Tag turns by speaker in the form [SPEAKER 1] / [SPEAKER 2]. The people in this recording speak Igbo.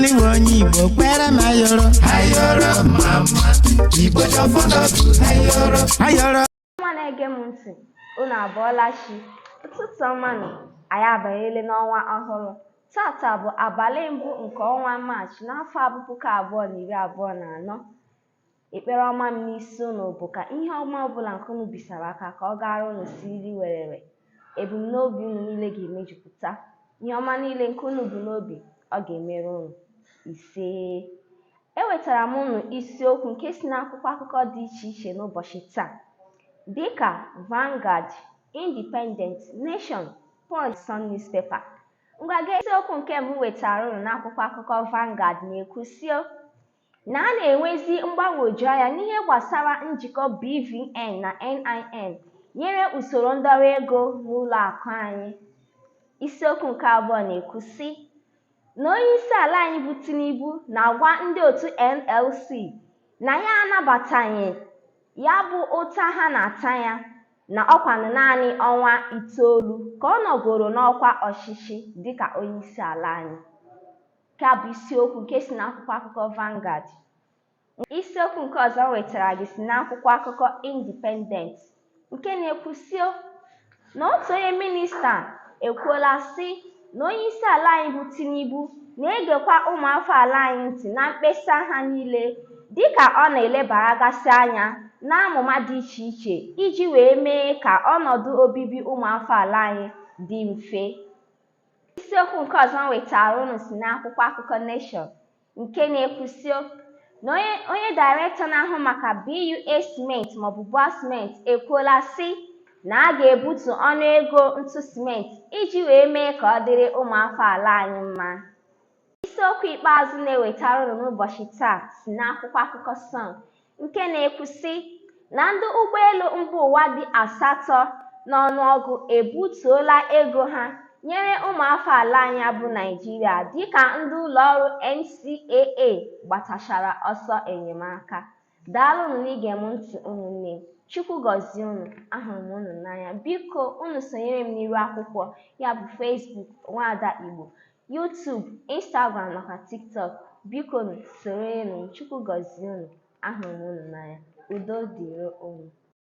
[SPEAKER 1] Ni wonyi Igbo kwere m ayọrọ mama Igbo jọfọdọ ayọrọ
[SPEAKER 2] Nwa na-ege m ntị, unu abọọla chi. Ụtụtụ ọma nụ, anyị abanyela n'ọnwa ọhụrụ. Tata bụ abalị mbụ nke ọnwa Maachị n'afọ 2024. Ekpere ọma m n'isi unu bụ ka ihe ọma ọbụla nke unu bisara aka ka ọ gara unu siri werere. Ebumnobi unu niile ga-emejupụta. Ihe ọma niile nke unu bụ n'obi, ọ ga-emere unu. Ise. Ewetara m unu isiokwu nke si n'akwụkwọ akụkọ dị iche iche n'ụbọchị taa, dịka Vanguard, Independent, Nation, Punch, Sun newspaper. Ngwaga isiokwu nke mbụ wetara unu n'akwụkwọ akụkọ Vanguard na-ekwu na a na-enwezi mgbagwoju anya n'ihe gbasara njikọ BVN na NIN nyere usoro ndọrọ ego n'ụlọ akụ anyị. Isiokwu nke abụọ na-ekwu na onyeisi ala anyị bụ Tinubu na-agwa ndị otu NLC na ya anabataghị ya bụ ụta ha na-ata ya, na ọkwanụ naanị ọnwa 9 ka ọ nọgoro n'ọkwa ọchịchị dịka onyeisi ala anyị. Nke a bụ isiokwu nke si n'akwụkwọ akụkọ Vanguard. Isiokwu nke ọzọ wetara gị si n'akwụkwọ akụkọ Independent, nke na-ekwu na otu onye minista ekwuola na onyeisi ala anyị bụ Tinubu na-egekwa ụmụafọ ala anyị ntị na mkpesa ha niile dịka ọ na-elebaragasị anya n'amụma dị iche iche iji wee mee ka ọnọdụ obibi ụmụafọ ala anyị dị mfe. Isiokwu nke ọzọ wetara unu si n'akwụkwọ akụkọ Nation, nke na-ekwu na onye dairektọ na-ahụ maka BUA Cement maọbụ BUA Cement ekwuola na a ga-ebutu ọnụego ntụ simenti iji wee mee ka ọ dịrị ụmụafọ ala anyị mma. Isiokwu ikpeazụ na-ewetara unu n'ụbọchị taa si n'akwụkwọ akụkọ Sun, nke na-ekwu na ndị ụgbọelu mba ụwa dị 8 n'ọnụọgụ ebutuola ego ha nyere ụmụafọ ala anyị bụ Naịjirịa dịka ndị ụlọọrụ NCAA gbatachara ọsọ enyemaka. Daalụnụ n'ige m ntị ụmụnne m. Chukwu gọzie unu. Ahụrụ m unu n'anya. Biko unu sonyere m n'iru akwụkwọ, ya bụ Facebook Nwaada Igbo, YouTube, Instagram nakwa TikTok. Biko sonyere m. Chukwu gọzie unu. Ahụrụ m unu n'anya. Udo dịrị unu.